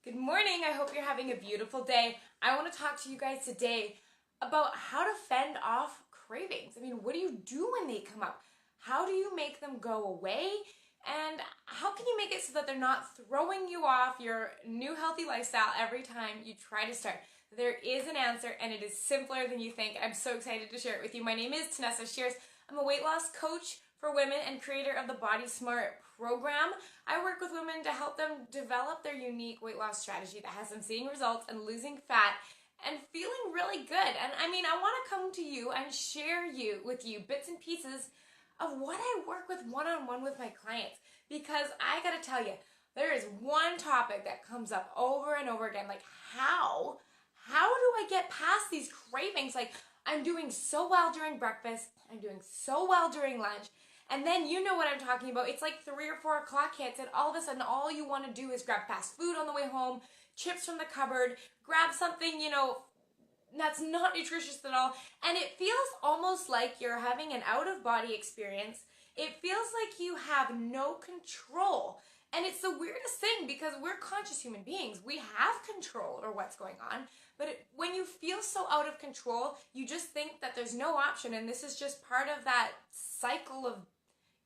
Good morning. I hope you're having a beautiful day. I want to talk to you guys today about how to fend off cravings. I mean, what do you do when they come up? How do you make them go away? And how can you make it so that they're not throwing you off your new healthy lifestyle every time you try to start? There is an answer, and it is simpler than you think. I'm so excited to share it with you. My name is Tanessa Shears. I'm a weight loss coach for women and creator of the Body Smart program. I work with women to help them develop their unique weight loss strategy that has them seeing results and losing fat and feeling really good. And I want to come to you and share with you bits and pieces of what I work with one-on-one with my clients, because I gotta tell you, there is one topic that comes up over and over again, like how do I get past these cravings? Like, I'm doing so well during breakfast, I'm doing so well during lunch, and then you know what I'm talking about. It's like 3 or 4 o'clock hits, and all of a sudden, all you want to do is grab fast food on the way home, chips from the cupboard, grab something, that's not nutritious at all, and it feels almost like you're having an out-of-body experience. It feels like you have no control, and it's the weirdest thing because we're conscious human beings. We have control over what's going on, but when you feel so out of control, you just think that there's no option, and this is just part of that cycle of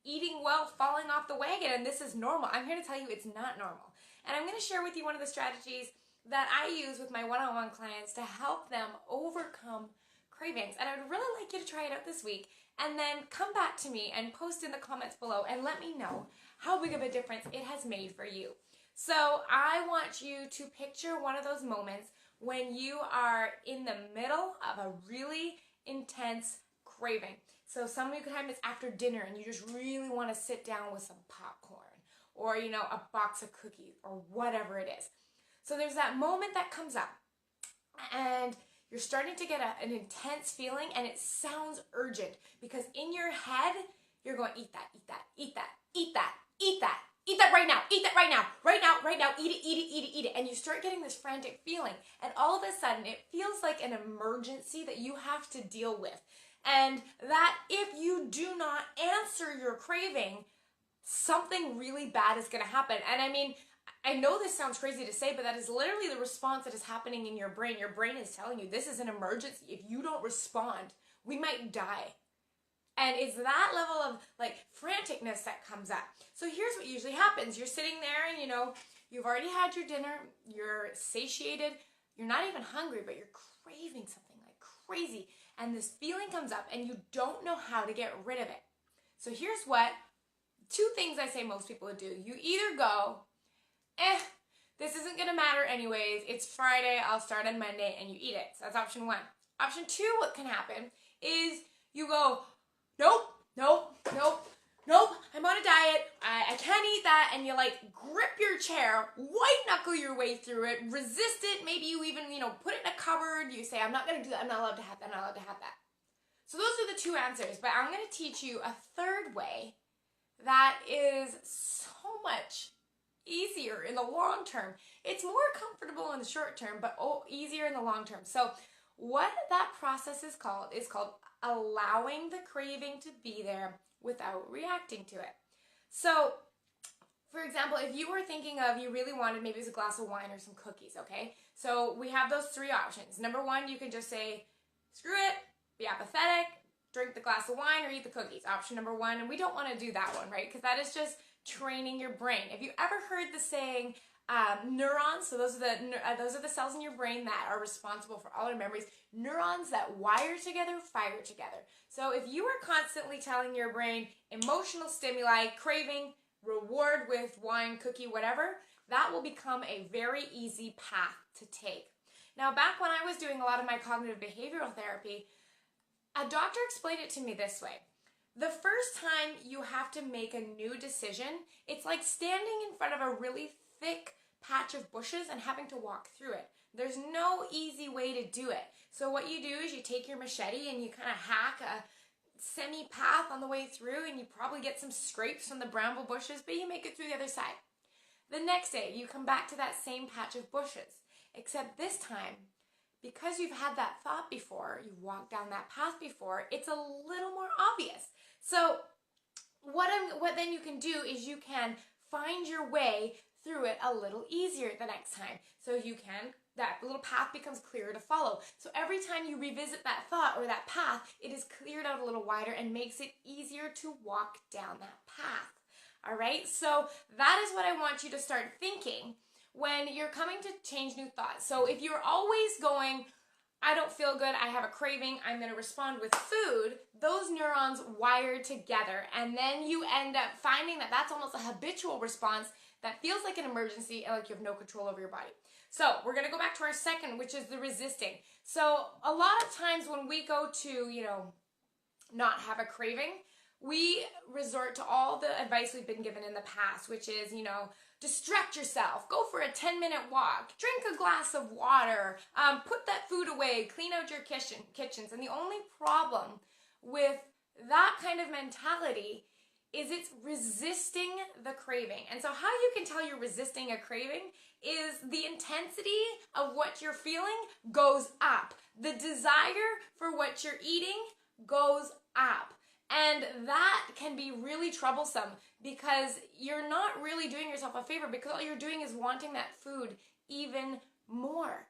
eating well, falling off the wagon, and this is normal. I'm here to tell you it's not normal, and I'm going to share with you one of the strategies that I use with my one-on-one clients to help them overcome cravings. And I'd really like you to try it out this week, and then come back to me and post in the comments below and let me know how big of a difference it has made for you. So I want you to picture one of those moments when you are in the middle of a really intense craving. So some of you time it's after dinner and you just really want to sit down with some popcorn or, a box of cookies or whatever it is. So there's that moment that comes up and you're starting to get an intense feeling, and it sounds urgent because in your head, you're going, eat that, eat that, eat that, eat that, eat that, eat that right now, eat that right now, right now, right now, eat it, eat it, eat it, eat it. And you start getting this frantic feeling, and all of a sudden it feels like an emergency that you have to deal with. And that if you do not answer your craving, something really bad is going to happen. And I know this sounds crazy to say, but that is literally the response that is happening in your brain. Your brain is telling you this is an emergency. If you don't respond, we might die. And it's that level of franticness that comes up. So here's what usually happens. You're sitting there and you've already had your dinner, you're satiated, you're not even hungry, but you're craving something like crazy. And this feeling comes up and you don't know how to get rid of it. So here's what 2 things I say most people would do. You either go, this isn't going to matter anyways. It's Friday. I'll start on Monday, and you eat it. So that's option 1. Option 2, what can happen is you go, nope, nope, nope, nope. I'm on a diet. I can't eat that. And you grip your chair, white knuckle your way through it, resist it. Maybe you even, put it in a cupboard. You say, I'm not going to do that. I'm not allowed to have that. I'm not allowed to have that. So those are the 2 answers. But I'm going to teach you a third way that is so much easier in the long term. It's more comfortable in the short term, but easier in the long term. So what that process is called allowing the craving to be there without reacting to it. So for example, if you were thinking of, you really wanted, maybe it's a glass of wine or some cookies, okay? So we have those 3 options. Number 1, you can just say, screw it, be apathetic, drink the glass of wine or eat the cookies. Option number 1, and we don't want to do that one, right? Because that is just training your brain. Have you ever heard the saying neurons? So those are the cells in your brain that are responsible for all our memories. Neurons that wire together, fire together. So if you are constantly telling your brain emotional stimuli, craving, reward with wine, cookie, whatever, that will become a very easy path to take. Now, back when I was doing a lot of my cognitive behavioral therapy, a doctor explained it to me this way. The first time you have to make a new decision, it's like standing in front of a really thick patch of bushes and having to walk through it. There's no easy way to do it. So what you do is you take your machete and you kind of hack a semi-path on the way through, and you probably get some scrapes from the bramble bushes, but you make it through the other side. The next day, you come back to that same patch of bushes, except this time, because you've had that thought before, you've walked down that path before, it's a little more obvious. So what then you can do is you can find your way through it a little easier the next time. So that little path becomes clearer to follow. So every time you revisit that thought or that path, it is cleared out a little wider and makes it easier to walk down that path. All right, so that is what I want you to start thinking when you're coming to change new thoughts. So if you're always going, I don't feel good, I have a craving, I'm going to respond with food, those neurons wire together, and then you end up finding that that's almost a habitual response that feels like an emergency and like you have no control over your body. So we're going to go back to our second, which is the resisting. So a lot of times when we go to, not have a craving, we resort to all the advice we've been given in the past, which is, distract yourself, go for a 10-minute walk, drink a glass of water, put that food away, clean out your kitchens. And the only problem with that kind of mentality is it's resisting the craving. And so how you can tell you're resisting a craving is the intensity of what you're feeling goes up. The desire for what you're eating goes up. And that can be really troublesome because you're not really doing yourself a favor, because all you're doing is wanting that food even more.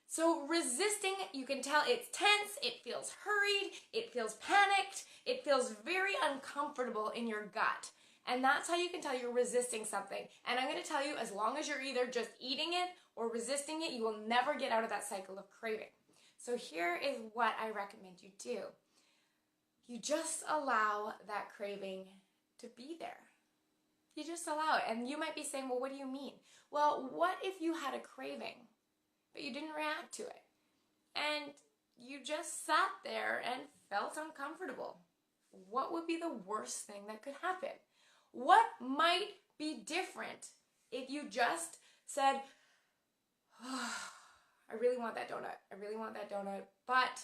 So resisting, you can tell it's tense, it feels hurried, it feels panicked, it feels very uncomfortable in your gut. And that's how you can tell you're resisting something. And I'm going to tell you, as long as you're either just eating it or resisting it, you will never get out of that cycle of craving. So here is what I recommend you do. You just allow that craving to be there. You just allow it. And you might be saying, well, what do you mean? Well, what if you had a craving, but you didn't react to it? And you just sat there and felt uncomfortable. What would be the worst thing that could happen? What might be different if you just said, oh, I really want that donut. I really want that donut, but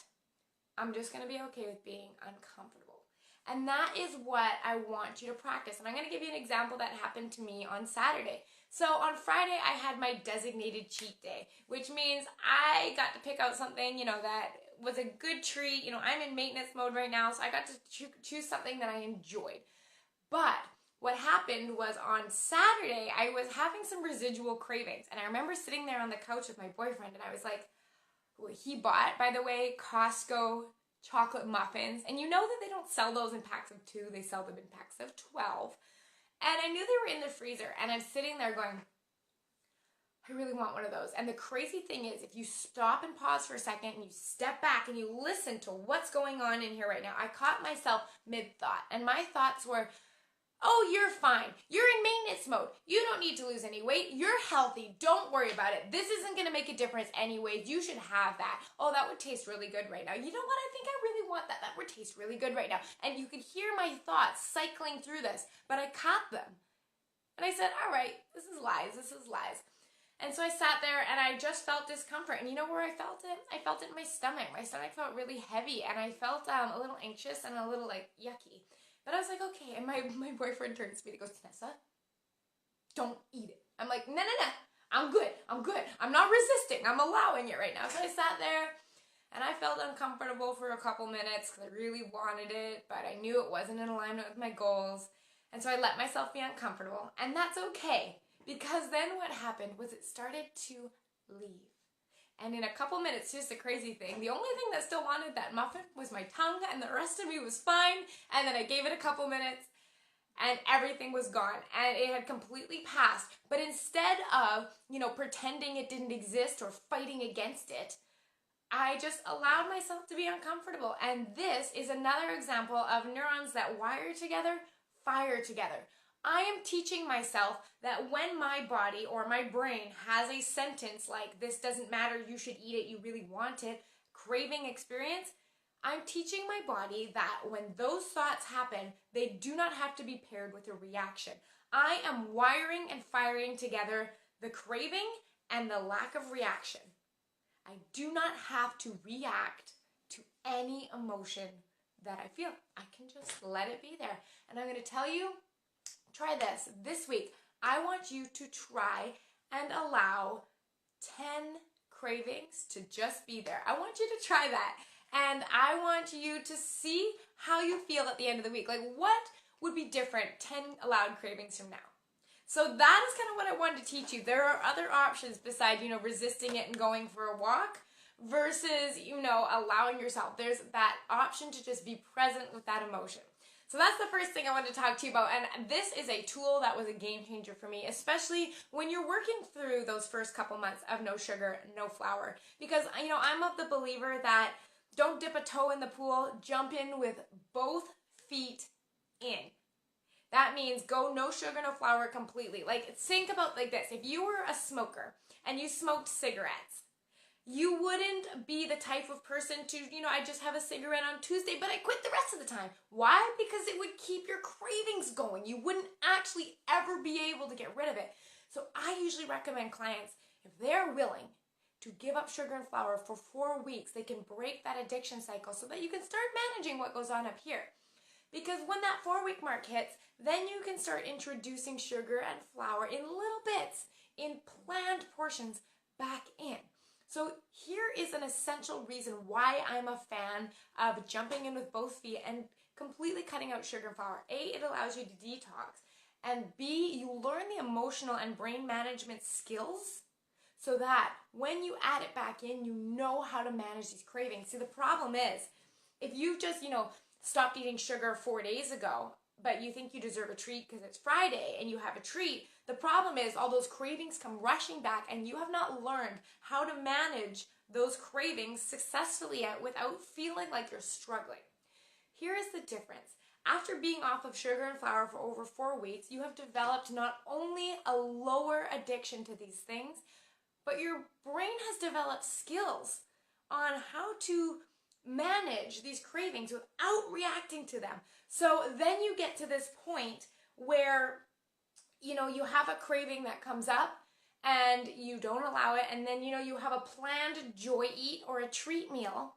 I'm just going to be okay with being uncomfortable. And that is what I want you to practice. And I'm going to give you an example that happened to me on Saturday. So on Friday, I had my designated cheat day, which means I got to pick out something, that was a good treat. I'm in maintenance mode right now, so I got to choose something that I enjoyed. But what happened was on Saturday, I was having some residual cravings. And I remember sitting there on the couch with my boyfriend, and I was like, he bought, by the way, Costco chocolate muffins. And you know that they don't sell those in packs of 2. They sell them in packs of 12. And I knew they were in the freezer. And I'm sitting there going, I really want one of those. And the crazy thing is, if you stop and pause for a second and you step back and you listen to what's going on in here right now, I caught myself mid-thought. And my thoughts were, oh, you're fine. You're in maintenance mode. You don't need to lose any weight. You're healthy. Don't worry about it. This isn't going to make a difference anyways. You should have that. Oh, that would taste really good right now. You know what? I think I really want that. That would taste really good right now. And you could hear my thoughts cycling through this, but I caught them. And I said, all right, this is lies. This is lies. And so I sat there and I just felt discomfort. And you know where I felt it? I felt it in my stomach. My stomach felt really heavy and I felt a little anxious and a little yucky. But I was like, okay. And my boyfriend turns to me and goes, Tessa, don't eat it. I'm like, no. I'm good. I'm not resisting. I'm allowing it right now. So I sat there and I felt uncomfortable for a couple minutes because I really wanted it, but I knew it wasn't in alignment with my goals. And so I let myself be uncomfortable. And that's okay, because then what happened was it started to leave. And in a couple minutes, here's the crazy thing, the only thing that still wanted that muffin was my tongue, and the rest of me was fine. And then I gave it a couple minutes, and everything was gone. And it had completely passed. But instead of, pretending it didn't exist or fighting against it, I just allowed myself to be uncomfortable. And this is another example of neurons that wire together, fire together. I am teaching myself that when my body or my brain has a sentence like, this doesn't matter, you should eat it, you really want it, craving experience, I'm teaching my body that when those thoughts happen, they do not have to be paired with a reaction. I am wiring and firing together the craving and the lack of reaction. I do not have to react to any emotion that I feel. I can just let it be there. And I'm going to tell you, try this week. I want you to try and allow 10 cravings to just be there. I want you to try that. And I want you to see how you feel at the end of the week. Like, what would be different 10 allowed cravings from now? So that is kind of what I wanted to teach you. There are other options besides, resisting it and going for a walk versus, allowing yourself. There's that option to just be present with that emotion. So that's the first thing I wanted to talk to you about. And this is a tool that was a game changer for me, especially when you're working through those first couple months of no sugar, no flour. Because, I'm of the believer that don't dip a toe in the pool, jump in with both feet in. That means go no sugar, no flour completely. Like, think about like this. If you were a smoker and you smoked cigarettes, you wouldn't be the type of person to, I just have a cigarette on Tuesday, but I quit the rest of the time. Why? Because it would keep your cravings going. You wouldn't actually ever be able to get rid of it. So I usually recommend clients, if they're willing to give up sugar and flour for 4 weeks, they can break that addiction cycle so that you can start managing what goes on up here. Because when that 4-week mark hits, then you can start introducing sugar and flour in little bits, in planned portions back in. So here is an essential reason why I'm a fan of jumping in with both feet and completely cutting out sugar and flour. A, it allows you to detox. And B, you learn the emotional and brain management skills so that when you add it back in, you know how to manage these cravings. See, the problem is, if you just, stopped eating sugar 4 days ago, but you think you deserve a treat because it's Friday and you have a treat, the problem is all those cravings come rushing back and you have not learned how to manage those cravings successfully without feeling like you're struggling. Here is the difference. After being off of sugar and flour for over 4 weeks, you have developed not only a lower addiction to these things, but your brain has developed skills on how to manage these cravings without reacting to them. So then you get to this point where, you have a craving that comes up and you don't allow it. And then, you have a planned joy eat or a treat meal.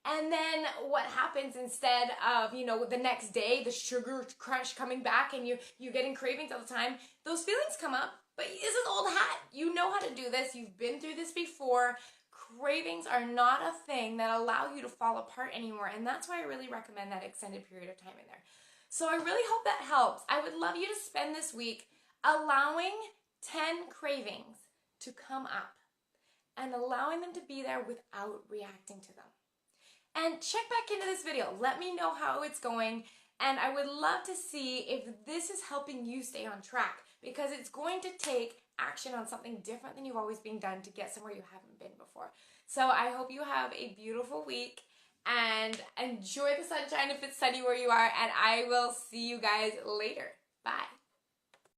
And then what happens instead of, the next day, the sugar crush coming back and you're getting cravings all the time, those feelings come up. But this is old hat. You know how to do this. You've been through this before. Cravings are not a thing that allow you to fall apart anymore. And that's why I really recommend that extended period of time in there. So I really hope that helps. I would love you to spend this week allowing 10 cravings to come up and allowing them to be there without reacting to them. And check back into this video. Let me know how it's going. And I would love to see if this is helping you stay on track, because it's going to take action on something different than you've always been done to get somewhere you haven't been before. So I hope you have a beautiful week and enjoy the sunshine if it's sunny where you are, and I will see you guys later. Bye.